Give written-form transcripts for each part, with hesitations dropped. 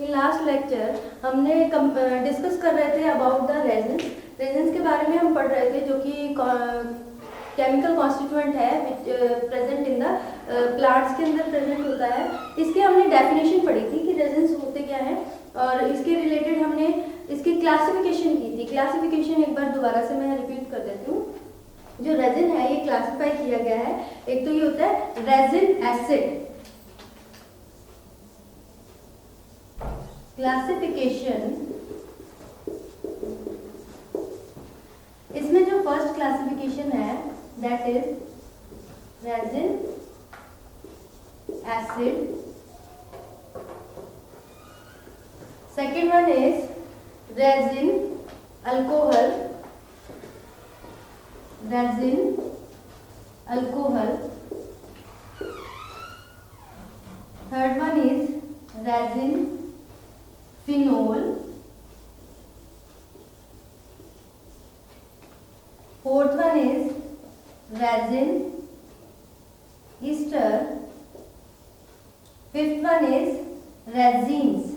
In last lecture हमने discuss कर रहे थे अबाउट द रेजिन्स। रेजिन्स के बारे में हम पढ़ रहे थे जो कि केमिकल कॉन्स्टिट्यूएंट है प्रेजेंट इन द प्लांट्स के अंदर प्रेजेंट होता है। इसके हमने डेफिनेशन पढ़ी थी कि रेजिन्स होते क्या हैं और इसके रिलेटेड हमने इसकी क्लासिफिकेशन की थी। क्लासिफिकेशन एक बार दोबारा से मैं रिपीट कर देती हूँ। जो रेजिन है ये क्लासिफाई किया गया है, एक तो ये होता है रेजिन एसिड। क्लासिफिकेशन, इसमें जो फर्स्ट क्लासिफिकेशन है that is resin acid. Second one is resin alcohol, resin alcohol. Third one is resin phenol. Fourth one is resin Easter. Fifth one is resins.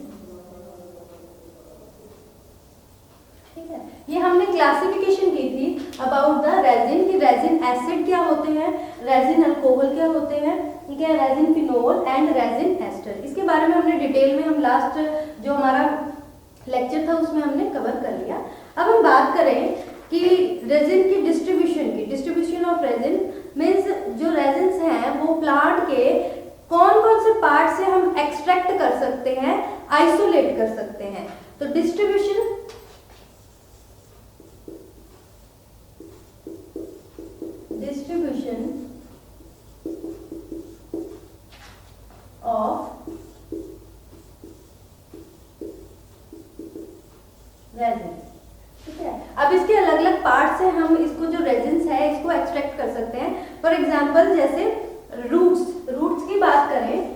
ठीक है, ये हमने क्लासिफिकेशन की थी about the resin कि resin acid क्या होते हैं, रेजिन अल्कोहल क्या होते हैं, ठीक है, resin phenol and resin ester. इसके बारे में हमने डिटेल में हम लास्ट जो हमारा लेक्चर था उसमें हमने कवर कर लिया। अब हम बात करें कि रेजिन की डिस्ट्रीब्यूशन ऑफ रेजिन मीन्स जो रेजिन्स हैं वो प्लांट के कौन कौन से पार्ट से हम एक्सट्रैक्ट कर सकते हैं, आइसोलेट कर सकते हैं। तो डिस्ट्रीब्यूशन ऑफ रेजिन, ठीक है। अब इसके अलग अलग पार्ट से हम इसको जो रेजिन्स है इसको एक्सट्रैक्ट कर सकते हैं। फॉर एग्जांपल जैसे रूट्स की बात करें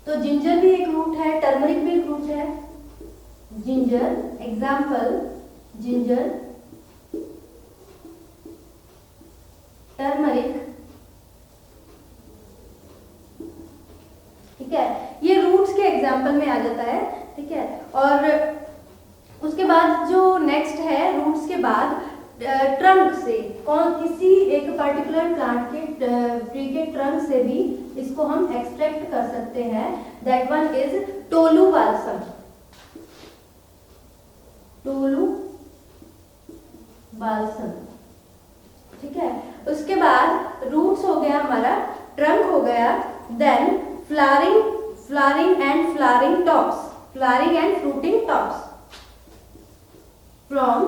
तो जिंजर भी एक रूट है, टर्मरिक भी एक रूट है। जिंजर, एग्जांपल जिंजर, टर्मरिक, ठीक है, ये रूट्स के एग्जाम्पल में आ जाता है, ठीक है। और उसके बाद जो नेक्स्ट है रूट्स के बाद ट्रंक से, किसी एक पर्टिकुलर प्लांट के ट्री के ट्रंक से भी इसको हम एक्सट्रैक्ट कर सकते हैं। That one is tolu balsam. Tolu balsam, ठीक है। उसके बाद रूट्स हो गया हमारा, ट्रंक हो गया, then flowering and flowering tops, flowering and fruiting tops. From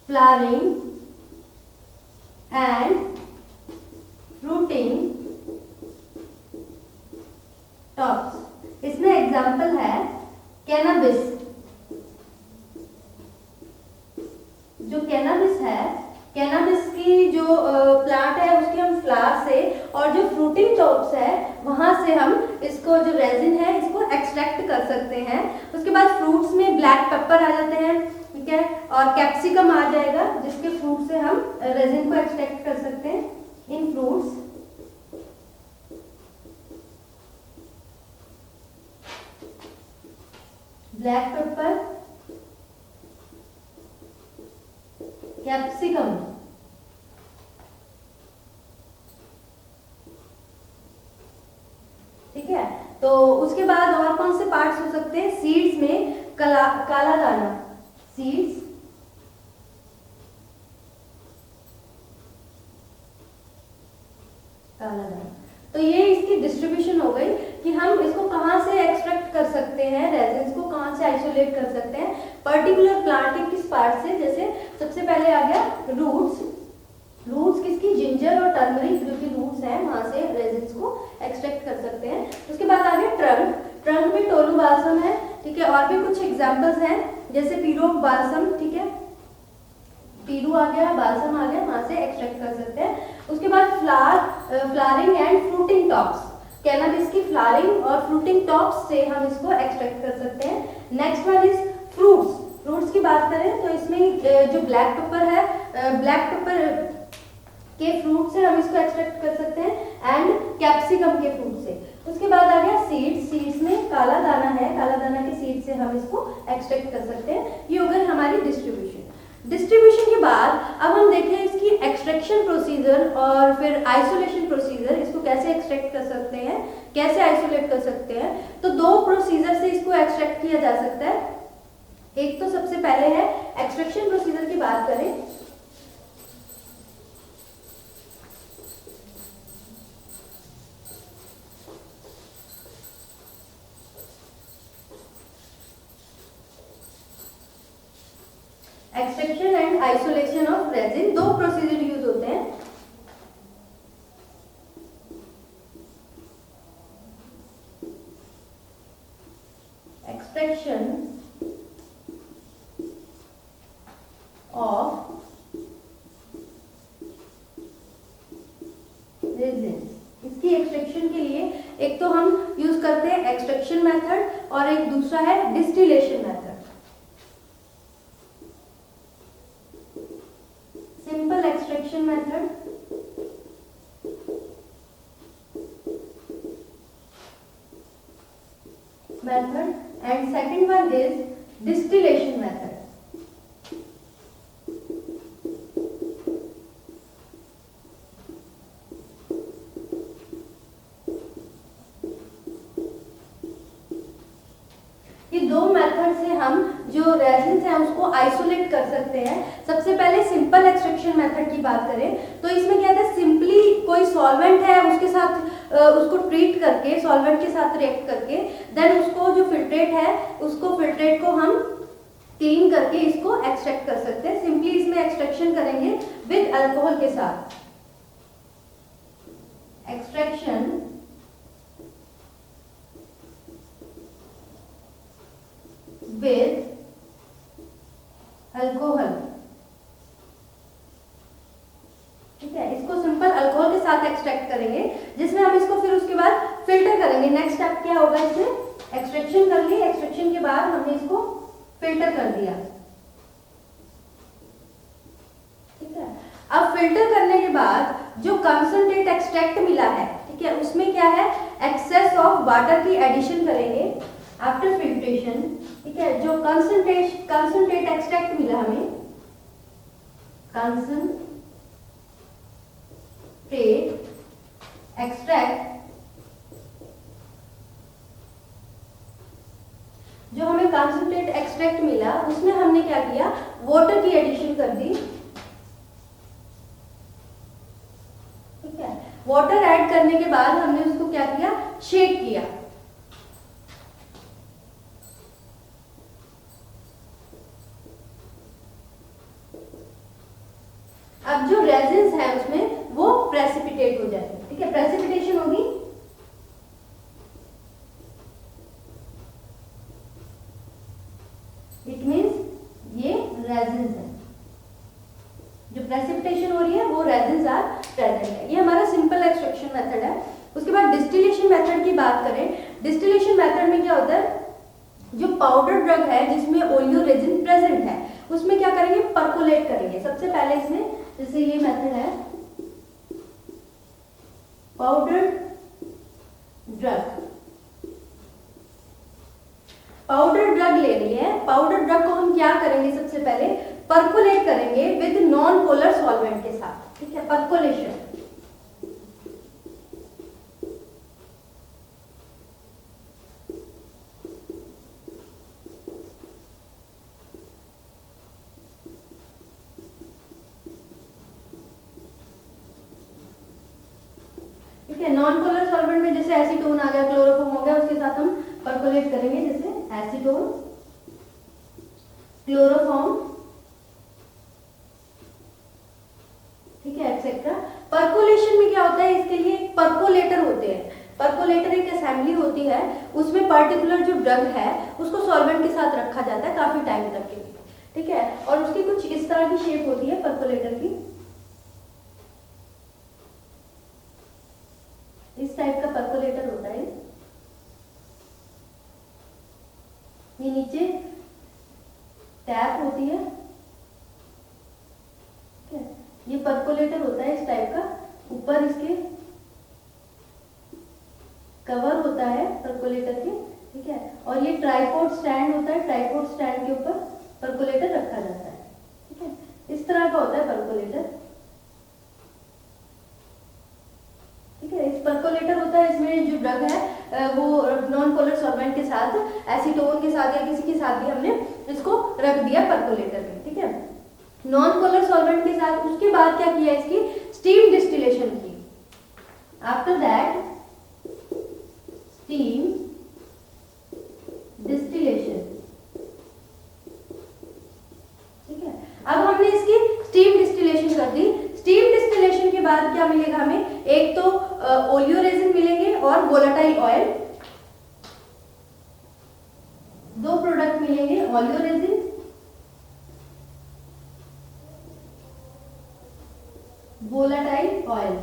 flowering and fruiting tops, इसमें एग्जाम्पल है कैनाबिस। जो कैनाबिस है, कैनाबिस की जो प्लांट है उसके हम फ्लावर से और जो फ्रूटिंग टॉप्स है वहां से हम इसको जो रेजिन है इसको एक्सट्रैक्ट कर सकते हैं। उसके बाद फ्रूट्स में ब्लैक पेपर आ जाते हैं, ठीक है, और कैप्सिकम आ जाएगा जिसके फ्रूट से हम रेजिन को एक्सट्रैक्ट कर सकते हैं। इन फ्रूट्स ब्लैक पेपर, कैप्सिकम, ठीक है। तो उसके बाद और कौन से पार्ट्स हो सकते हैं? सीड्स में काला दाना, सीड्स, काला दाना। तो ये इसकी डिस्ट्रीब्यूशन हो गई कि हम इसको कहाँ से एक्सट्रैक्ट कर सकते हैं, रेजिन्स को कहाँ से आइसोलेट कर सकते हैं पर्टिकुलर प्लांट के किस पार्ट से। जैसे सबसे पहले आ गया रूट्स किसकी, जिंजर और टर्मरिक जो कि रूट्स हैं वहां से रेजिन्स को एक्सट्रैक्ट कर सकते हैं। उसके बाद आ गया ट्रंक में टोलू बाल्सम है, ठीक है, और भी कुछ एग्जांपल्स हैं जैसे पीरो बाल्सम, ठीक है, पीरू आ गया, बाल्सम आ गया, वहां से एक्सट्रैक्ट कर सकते हैं। उसके बाद flowering and fruiting tops, cannabis की फ्लावरिंग और फ्रूटिंग टॉप्स से हम इसको एक्सट्रैक्ट कर सकते हैं। नेक्स्ट वन इज फ्रूट्स की बात करें तो इसमें जो ब्लैक पेपर है, ब्लैक पेपर के फ्रूट से हम इसको एक्सट्रैक्ट कर सकते हैं एंड कैप्सिकम के फ्रूट से। उसके बाद आ गया सीड्स। सीड्स में काला दाना है, काला दाना के सीड से हम इसको एक्सट्रैक्ट कर सकते हैं। ये हो गई हमारी डिस्ट्रीब्यूशन। डिस्ट्रीब्यूशन के बाद अब हम देखें इसकी एक्सट्रैक्शन प्रोसीजर और फिर आइसोलेशन प्रोसीजर। इसको कैसे एक्सट्रैक्ट कर सकते हैं, कैसे आइसोलेट कर सकते हैं। तो दो प्रोसीजर से इसको एक्सट्रैक्ट किया जा सकता है। एक तो सबसे पहले है एक्सट्रैक्शन प्रोसीजर की बात करें, extraction and isolation of resin. दो प्रोसीजर यूज होते हैं। Extraction of resin. इसकी एक्सट्रैक्शन के लिए एक तो हम यूज करते हैं एक्सट्रैक्शन मेथड और एक दूसरा है distillation method. Simple extraction method and second one is distillation method. ये दो मेथड से हम जो रेजिन्स हैं उसको आइसोलेट कर सकते हैं। सबसे पहले सिंपल एक्सट्रैक्शन मेथड की बात करें तो इसमें क्या है, सिंपली कोई सॉल्वेंट है उसके साथ उसको ट्रीट करके, सॉल्वेंट के साथ रिएक्ट करके, देन उसको जो फिल्ट्रेट है उसको फिल्ट्रेट को हम क्लीन करके इसको एक्सट्रैक्ट कर सकते हैं। सिंपली इसमें एक्सट्रैक्शन करेंगे विद अल्कोहल के साथ। एक्सट्रैक्शन विद अल्कोहल, ठीक है। इसको सिंपल अल्कोहल के साथ एक्सट्रैक्ट करेंगे, जिसमें हम इसको फिर उसके बाद फिल्टर करेंगे। नेक्स्ट स्टेप क्या होगा, इसमें एक्सट्रैक्शन कर ली, एक्सट्रैक्शन के बाद हमने इसको फिल्टर कर दिया, ठीक है। अब फिल्टर करने के बाद जो कंसंट्रेट एक्सट्रैक्ट मिला है, ठीक है, उसमें क्या है, एक्सेस ऑफ वाटर की एडिशन करेंगे आफ्टर फिल्ट्रेशन, ठीक है। जो कंसंट्रेट एक्सट्रैक्ट मिला हमें, कंसंट्रेट एक्सट्रैक्ट जो हमें कंसंट्रेट एक्सट्रैक्ट मिला उसमें हमने क्या किया, वाटर की एडिशन कर दी, ठीक है। वाटर ऐड करने के बाद हमने उसको क्या किया, शेक किया। अब जो रेजिन्स है उसमें वो प्रेसिपिटेट हो जाएंगे, ठीक है। प्रेसिपिटेशन होगी, इट मींस ये रेजिन्स है। जो प्रेसिपिटेशन हो रही है वो रेजिन्स आर प्रेजेंट है। ये हमारा सिंपल एक्सट्रैक्शन मेथड है। उसके बाद डिस्टिलेशन मेथड की बात करें, डिस्टिलेशन मेथड में क्या होता है, जो पाउडर ड्रग है जिसमें ओलियो रेजिन प्रेजेंट है उसमें क्या करेंगे, परकोलेट करेंगे। सबसे पहले इसमें जैसे ये मेथड है पाउडर ड्रग, पाउडर ड्रग ले रही है। पाउडर ड्रग को हम क्या करेंगे, सबसे पहले परकोलेट करेंगे विद नॉन पोलर सॉल्वेंट के साथ, ठीक है, परकोलेशन। नॉन पोलर सॉल्वेंट में जैसे एसीटोन आ गया, क्लोरोफॉर्म हो गया, उसके साथ हम परकोलेट करेंगे, जैसे एसीटोन, क्लोरोफॉर्म, ठीक है, एक्सेट्रा। परकोलेशन में क्या होता है, इसके लिए परकोलेटर होते हैं। परकोलेटर एक असेंबली होती है, उसमें पर्टिकुलर जो ड्रग है उसको सॉल्वेंट के साथ रखा जाता है काफी टाइम तक के लिए, ठीक है। और उसकी कुछ इस तरह की शेप होती है परकोलेटर की, इस टाइप का परकोलेटर होता है। ये नीचे टैप होती है, ठीक है। ये परकोलेटर होता है इस टाइप का, ऊपर इसके कवर ट्राइपॉड स्टैंड होता है, ट्राइपॉड स्टैंड के ऊपर परकोलेटर रखा जाता है, ठीक है। इस तरह का होता है परकोलेटर, ठीक है। इस परकोलेटर होता है, इसमें जो ड्रग है वो नॉन पोलर सॉल्वेंट के साथ, एसीटोन के साथ या किसी के साथ भी हमने इसको रख दिया परकोलेटर में, ठीक है, नॉन पोलर सॉल्वेंट के साथ। उसके बाद क्या किया, इसकी स्टीम डिस्टिलेशन की। आफ्टर दैट स्टीम डिस्टिलेशन, ठीक है। अब हमने इसकी स्टीम डिस्टिलेशन कर दी। स्टीम डिस्टिलेशन के बाद क्या मिलेगा हमें, एक तो ओलियो रेजिन मिलेंगे और वोलेटाइल ऑयल, दो प्रोडक्ट मिलेंगे, ओलियो रेजिन वोलेटाइल ऑयल,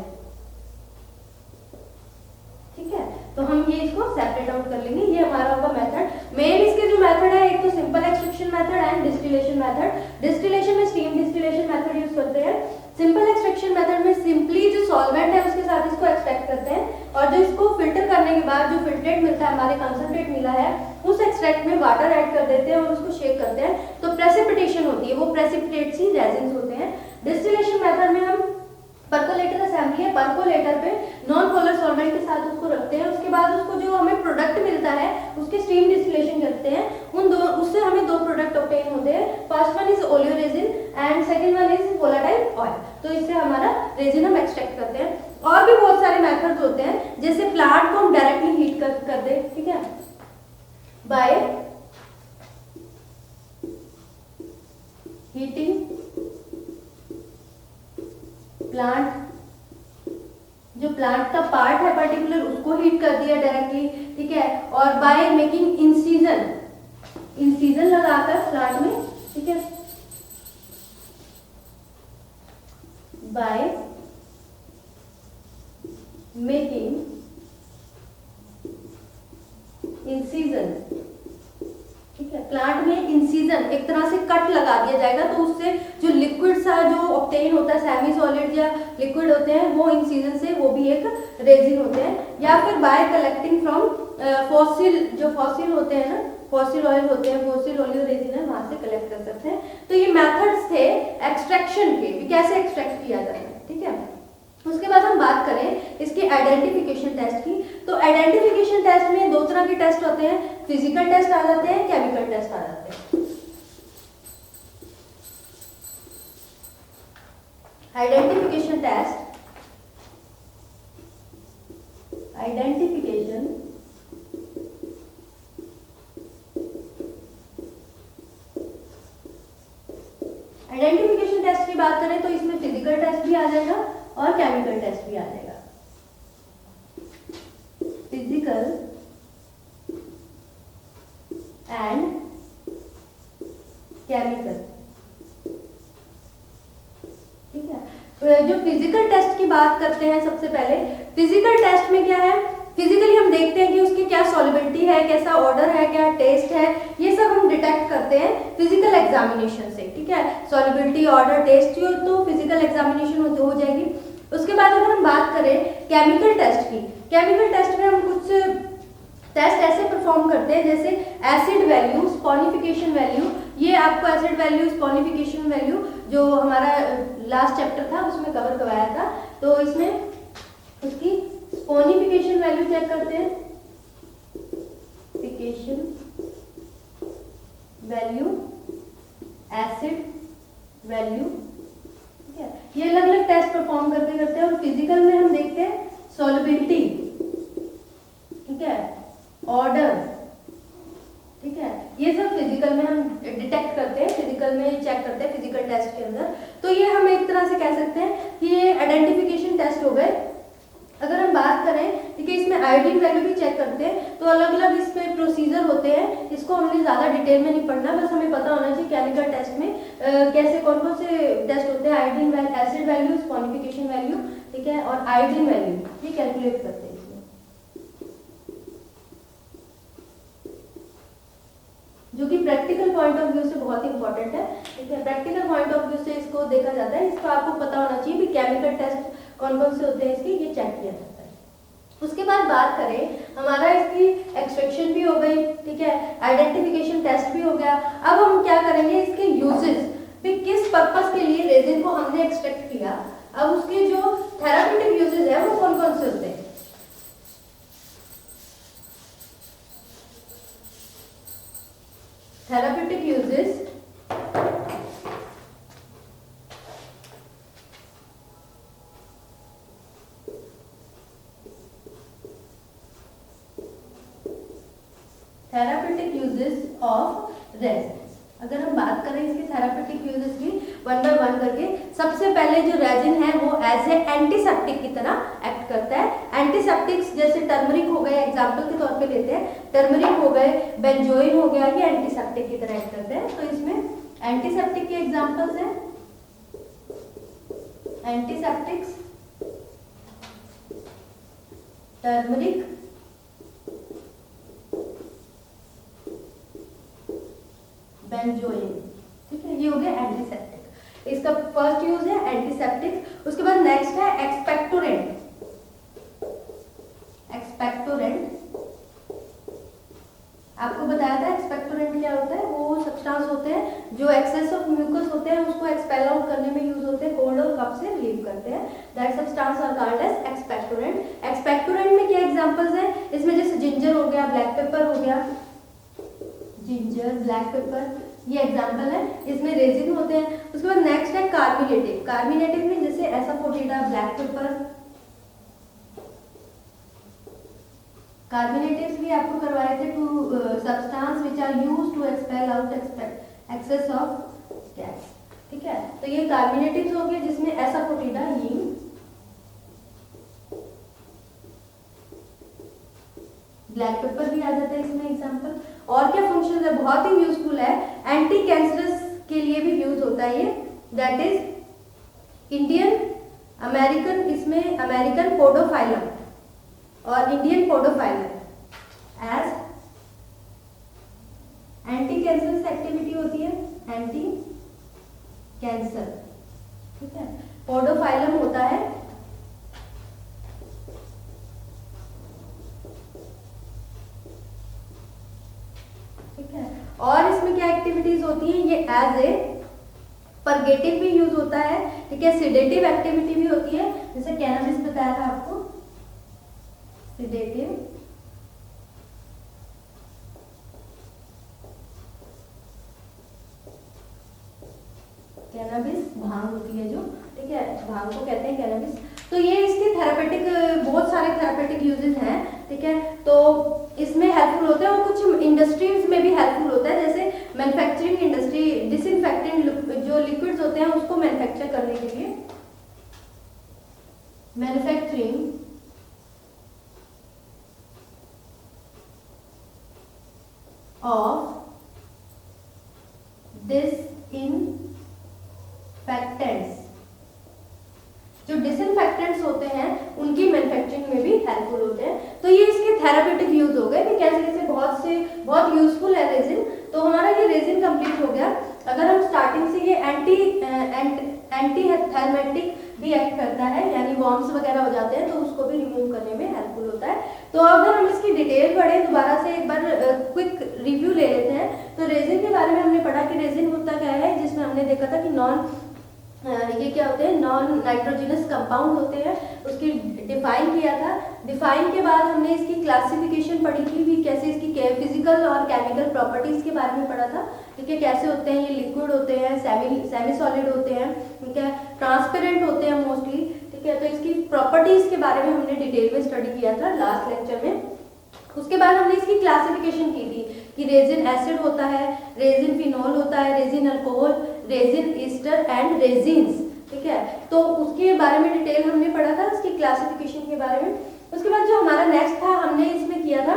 ठीक है। तो हम ये इसको सेपरेट आउट कर लेंगे, ये हमारा होगा मेथड। मेन इसके जो मेथड है, एक तो simple extraction method and distillation method. Distillation में स्टीम डिस्टिलेशन मेथड यूज करते हैं। सिंपल एक्सट्रैक्शन मेथड में सिंपली जो सॉल्वेंट है उसके साथ इसको एक्सट्रैक्ट करते हैं, और जो इसको फिल्टर करने के बाद जो फिल्ट्रेट मिलता है, हमारे कंसंट्रेट मिला है, उस एक्सट्रैक्ट में वाटर ऐड कर देते हैं और उसको शेक करते हैं, तो प्रेसिपिटेशन होती है, वो प्रेसिपिटेट सी रेजिन्स होते हैं। डिस्टिलेशन मेथड में हम परकोलेटर असेंबली है, परकोलेटर पे नॉन पोलर सॉल्वेंट के साथ उसको रखते हैं, उसके बाद उसको जो हमें प्रोडक्ट मिलता है उसके स्टीम डिस्टिलेशन करते हैं। उन दो, उससे हमें दो प्रोडक्ट ऑब्टेन होते हैं। First one is oleo resin and second one is volatile oil. तो इससे हमारा रेजिन हम एक्सट्रैक्ट करते हैं। और भी बहुत सारे मेथड्स होते हैं, जैसे प्लांट को हम डायरेक्टली हीट कर दे, ठीक है, बाय हीटिंग प्लांट, जो प्लांट का पार्ट है पर्टिकुलर उसको हीट कर दिया डायरेक्टली, ठीक है, और बाय मेकिंग इंसिजन, इंसिजन लगाकर प्लांट में, ठीक है, बाय मेकिंग इंसिजन, ठीक है, प्लांट में इंसिजन एक तरह से कट लगा दिया जाएगा, तो उससे जो लिक्विड सा जो ऑब्टेन होता है, सेमी सॉलिड या लिक्विड होते हैं, वो इंसिजन से वो भी एक रेजिन होते हैं। या फिर बाय कलेक्टिंग फ्रॉम फॉसिल, जो फॉसिल होते हैं ना, फॉसिल ऑयल होते हैं, फॉसिल ओलियो रेजिन है, वहां से कलेक्ट कर सकते हैं। तो ये मेथड्स थे एक्सट्रैक्शन के, कैसे एक्सट्रैक्ट किया जाता है, ठीक है। उसके बाद हम बात करें इसके आइडेंटिफिकेशन टेस्ट की, तो आइडेंटिफिकेशन टेस्ट में दो तरह के टेस्ट होते हैं, फिजिकल टेस्ट आ जाते हैं, केमिकल टेस्ट आ जाते हैं। Identification test, identification identification test की बात करें तो इसमें फिजिकल टेस्ट भी आ जाएगा और केमिकल टेस्ट भी आ जाएगा। फिजिकल एंड केमिकल, ठीक है। तो जो फिजिकल टेस्ट की बात करते हैं, सबसे पहले फिजिकल टेस्ट में क्या है, फिजिकली हम देखते हैं कि उसकी क्या सॉल्युबिलिटी है, कैसा ऑर्डर है, क्या टेस्ट है, ये सब हम डिटेक्ट करते हैं फिजिकल एग्जामिनेशन से, ठीक है। सॉल्युबिलिटी, ऑर्डर, टेस्ट तो फिजिकल एग्जामिनेशन हो जाएगी। उसके बाद अगर हम बात करें केमिकल टेस्ट की, केमिकल टेस्ट में हम कुछ टेस्ट ऐसे परफॉर्म करते हैं, जैसे एसिड वैल्यू, स्पॉनिफिकेशन वैल्यू। ये आपको एसिड वैल्यू, स्पॉनिफिकेशन वैल्यू जो हमारा लास्ट चैप्टर था उसमें कवर करवाया था, तो इसमें उसकी स्पॉनिफिकेशन वैल्यू चेक करते हैं, फिकेशन वैल्यू, एसिड वैल्यू, ठीक है। ये अलग अलग टेस्ट परफॉर्म करते हैं। और फिजिकल में हम देखते हैं सॉल्युबिलिटी, ठीक है, ऑर्डर, ठीक है, ये सब फिजिकल में हम डिटेक्ट करते हैं, फिजिकल में चेक करते हैं फिजिकल टेस्ट के अंदर। तो ये हम एक तरह से कह सकते हैं कि ये आइडेंटिफिकेशन टेस्ट हो गए। अगर हम बात करें, ठीक है, इसमें आयोडीन वैल्यू भी चेक करते हैं, तो अलग अलग इसमें प्रोसीजर होते हैं, इसको हमने ज़्यादा डिटेल में नहीं पढ़ना, बस हमें पता होना चाहिए केमिकल टेस्ट में कैसे कौन कौन से टेस्ट होते हैं। Iodine value, acid value, saponification value, ठीक है, और आयोडीन वैल्यू ये कैलकुलेट करते हैं इसमें, जो कि प्रैक्टिकल पॉइंट ऑफ व्यू से बहुत इंपॉर्टेंट है, ठीक है। प्रैक्टिकल पॉइंट ऑफ व्यू से इसको देखा जाता है, इसको आपको पता होना चाहिए कि केमिकल टेस्ट कौन कौन से होते हैं इसके, ये चेक किया जाता है। उसके बाद बात करें, हमारा इसकी एक्सट्रैक्शन भी हो गई, ठीक ठीक है, आइडेंटिफिकेशन टेस्ट भी हो गया। अब हम क्या करेंगे, इसके यूजेस भी, किस पर्पस के लिए रेजिन को हमने एक्सट्रैक्ट किया, अब उसके जो थेराप्यूटिक यूजेस है वो कौन कौन से होते हैं। Therapeutic uses therapeutic uses of resin. अगर हम बात करें इसके थेराप्यूटिक यूजेस की वन बाय वन करके, सबसे पहले जो रेजिन है वो एज ए एंटीसेप्टिक की तरह एक्ट करता है। एंटीसेप्टिक्स जैसे टर्मरिक हो गए, एग्जांपल के तौर पे लेते हैं, टर्मरिक हो गए, बेंजोइन हो गया, ये एंटीसेप्टिक की तरह एक्ट करते हैं। तो इसमें एंटीसेप्टिक के एग्जांपल्स हैं, एंटीसेप्टिक्स, टर्मरिक, बेंजोइन, ठीक है, ये हो गया एंटीसेप्टिक। इसका फर्स्ट यूज है एंटीसेप्टिक। उसके बाद नेक्स्ट है एक्सपेक्टोरेंट। एक्सपेक्टोरेंट आपको बताया था एक्सपेक्टोरेंट क्या होता है, वो सब्सटेंस होते हैं जो एक्सेस ऑफ म्यूकस होते हैं उसको एक्सपेल आउट करने में यूज होते हैं, कोल्ड और कफ से रिलीव करते हैं, that substance are called as expectorant. Expectorant में क्या एग्जांपल्स हैं, इसमें जैसे जिंजर हो गया, ब्लैक पेपर हो गया, जिंजर, ब्लैक पेपर, ये एग्जांपल है। इसमें रेजिन होते हैं। उसके बाद नेक्स्ट है कार्बोनेटिव। कार्बोनेटिव में जैसे एसाफोटिडा, ब्लैक पेपर, कार्बोनेटिव्स भी आपको करवाए थे, two substance which are used to expel out excess of gas, ठीक है। तो ये कार्बोनेटिव्स हो गए जिसमें एसाफोटिडा, हींग, ब्लैक पेपर भी आ जाता है इसमें एग्जांपल। और क्या फंक्शन है, बहुत ही यूजफुल है, एंटी कैंसरस के लिए भी यूज होता है ये, दैट इज इंडियन अमेरिकन, इसमें अमेरिकन पोडोफाइलम और Indian podophyllum as anti cancerous activity होती है, एंटी कैंसर, ठीक है। पोडोफाइलम होता है और इसमें क्या एक्टिविटीज होती हैं, ये एज ए परगेटिव भी यूज होता है, ठीक है, सिडेटिव एक्टिविटी भी होती है, जैसे कैनबिस बताया था आपको, सिडेटिव, कैनबिस भांग होती है जो, ठीक है, भांग को कहते हैं कैनबिस। तो ये इसके थेरापेटिक, बहुत सारे थेरापेटिक यूजेस हैं, ठीक है, तो इसमें हेल्पफुल होते हैं और कुछ इंडस्ट्रीज में भी हेल्पफुल होता है, जैसे मैन्युफैक्चरिंग इंडस्ट्री, डिसइंफेक्टेंट जो लिक्विड्स होते हैं उसको मैन्युफैक्चर करने के लिए, मैन्युफैक्चरिंग ऑफ डिसइंफेक्टेंट्स, जो डिसइंफेक्टेंट्स होते हैं उनकी मैन्युफैक्चरिंग में भी हेल्पफुल होते हैं। तो ये इसके थेरापेटिक यूज हो गए कि कैसे कैसे बहुत यूजफुल है रेजिन। तो हमारा ये रेजिन कंप्लीट हो गया। अगर हम स्टार्टिंग से ये एंटी थर्मेटिक भी एक्ट करता है, यानी वॉर्म्स वगैरह हो जाते हैं तो उसको भी रिमूव करने में हेल्पफुल होता है। तो अगर हम इसकी डिटेल पढ़ें, दोबारा से एक बार क्विक रिव्यू ले लेते हैं। तो रेजिन के बारे में हमने पढ़ा कि रेजिन होता क्या है, जिसमें हमने देखा था कि ये क्या होते हैं, नॉन नाइट्रोजिनस कंपाउंड होते हैं, उसकी डिफाइन किया था। डिफाइन के बाद हमने इसकी क्लासिफिकेशन पढ़ी थी भी, कैसे इसकी फिजिकल और केमिकल प्रॉपर्टीज के बारे में पढ़ा था, ठीक है, कैसे होते हैं, ये लिक्विड होते हैं, सेमी सॉलिड होते हैं, ठीक है, ट्रांसपेरेंट होते हैं मोस्टली, ठीक है। तो इसकी प्रॉपर्टीज के बारे में हमने डिटेल में स्टडी किया था लास्ट लेक्चर में। उसके बाद हमने इसकी क्लासिफिकेशन की थी कि रेजिन एसिड होता है, रेजिन फिनोल होता है, resin alcohol, resin Easter and resins, ठीक है। तो उसके बारे में डिटेल हमने पढ़ा था, इसकी क्लासिफिकेशन के बारे में। उसके बाद जो हमारा नेक्स्ट था, हमने इसमें किया था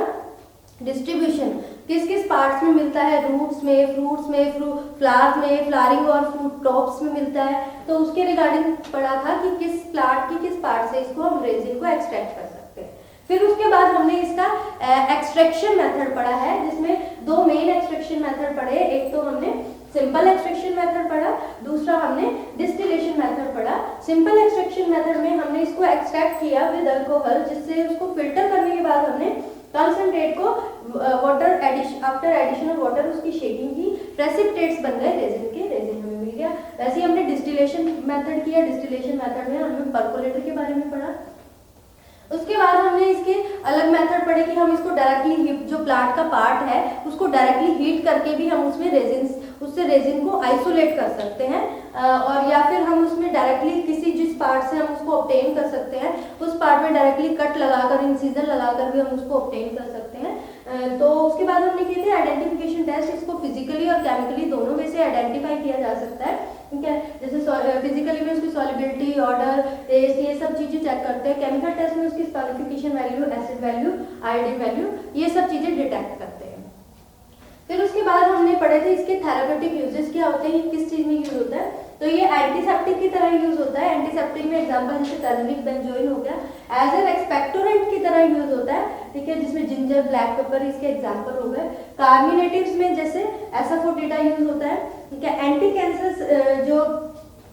डिस्ट्रीब्यूशन, किस किस पार्ट्स में मिलता है, रूट्स में, फ्रूट्स में, फ्लावर्स में, फ्लावरिंग और फ्रूट टॉप्स में मिलता है। तो उसके रिगार्डिंग पढ़ा था कि किस प्लांट की किस पार्ट से इसको हम रेजिन को एक्सट्रैक्ट कर सकते हैं। फिर उसके बाद हमने इसका एक्सट्रैक्शन मेथड पढ़ा है, जिसमें दो मेन एक्सट्रैक्शन मेथड पढ़े। एक तो हमने सिंपल एक्सट्रैक्शन मेथड पढ़ा, दूसरा हमने डिस्टिलेशन मेथड पढ़ा। सिंपल एक्सट्रैक्शन मेथड में हमने इसको एक्सट्रैक्ट किया विद अल्कोहल, जिससे उसको फिल्टर करने के बाद हमने कंसंट्रेट को water addition after addition of water उसकी शेकिंग की, प्रेसिपिटेट्स बन गए रेजिन के, रेजिन हमें मिल गया। वैसे ही हमने डिस्टिलेशन मेथड किया, डिस्टिलेशन मेथड में हमने परकोलेटर के बारे में पढ़ा। उसके बाद हमने इसके अलग मेथड पढ़े कि हम इसको डायरेक्टली जो प्लांट का पार्ट है उसको डायरेक्टली हीट करके भी हम उसमें उससे रेजिन को आइसोलेट कर सकते हैं, और या फिर हम उसमें डायरेक्टली किसी जिस पार्ट से हम उसको ऑब्टेन कर सकते हैं उस पार्ट में डायरेक्टली कट लगाकर, इंसिजन लगाकर भी हम उसको ऑब्टेन कर सकते हैं। तो उसके बाद हमने किए थे आइडेंटिफिकेशन टेस्ट, इसको फिजिकली और केमिकली दोनों में से आइडेंटिफाई किया जा सकता है, ठीक है। जैसे फिजिकली में उसकी सॉलिबिलिटी, ऑर्डर, टेस्ट, ये सब चीजें चेक करते हैं। केमिकल टेस्ट में उसकी solidification value, acid value, iodine value, ये सब चीजें डिटेक्ट करते हैं। फिर उसके बाद हमने पढ़े थे इसके थेरापेटिक यूजेस क्या होते हैं, किस चीज में यूज होता है। तो ये एंटीसेप्टिक की तरह यूज होता है। एंटीसेप्टिक में एग्जांपल जैसे टर्मरिक, बेंजोइन हो गया। एज एन एक्सपेक्टोरेंट की तरह यूज होता है, ठीक है, जिसमें जिंजर, ब्लैक पेपर इसके एग्जांपल हो गए। कार्मिनेटिव्स में जैसे एसाफोटिडा यूज होता है, ठीक है। एंटी कैंसरस जो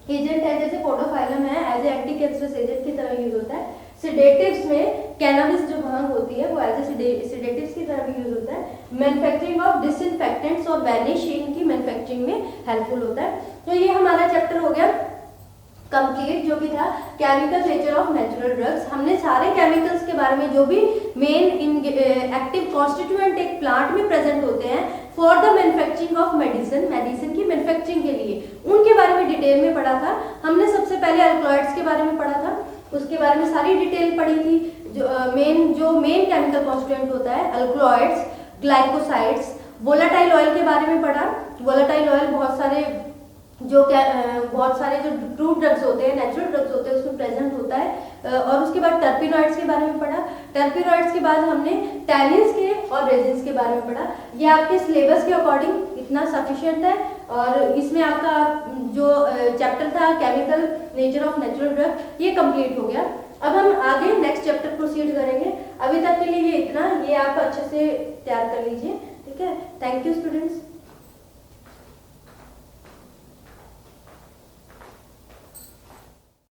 एजेंट है जैसे पोडोफाइलम है, as a anti cancerous agent की तरह यूज होता है। सेडेटिव्स में कैनाबिस जो भांग होती है वो एज ए सेडेटिव्स की तरह भी यूज होता है। मैन्युफैक्चरिंग ऑफ डिसइंफेक्टेंट्स और वैनिशिंग की मैन्युफैक्चरिंग में हेल्पफुल होता है। तो ये हमारा चैप्टर हो गया कंप्लीट, जो भी था chemical nature of natural drugs. हमने सारे केमिकल्स के बारे में, जो भी मेन एक्टिव कॉन्स्टिट्यूएंट एक प्लांट में प्रेजेंट होते हैं for the manufacturing of medicine, medicine की मैन्युफैक्चरिंग के लिए, उनके बारे में डिटेल में पढ़ा था। हमने सबसे पहले अल्कलॉइड्स के बारे में पढ़ा था, उसके बारे में सारी डिटेल पढ़ी थी। जो मेन केमिकल कॉन्स्टिट्यूएंट होता है अल्कलॉइड्स, ग्लाइकोसाइड्स, वोलेटाइल ऑयल के बारे में पढ़ा। वोलेटाइल ऑयल बहुत सारे जो ट्रू ड्रग्स होते हैं, नेचुरल ड्रग्स होते हैं, उसमें प्रेजेंट होता है। और उसके बाद टर्पिनॉइड्स के बारे में पढ़ा। टर्पिनॉइड्स के बाद हमने टैनिन्स के और रेजिन्स के बारे में पढ़ा। ये आपके सिलेबस के अकॉर्डिंग इतना सफिशिएंट है, और इसमें आपका जो चैप्टर था chemical nature of natural drug, ये कंप्लीट हो गया। अब हम आगे नेक्स्ट चैप्टर प्रोसीड करेंगे। अभी तक के लिए ये इतना, ये आप अच्छे से तैयार कर लीजिए, ठीक है। Thank you students.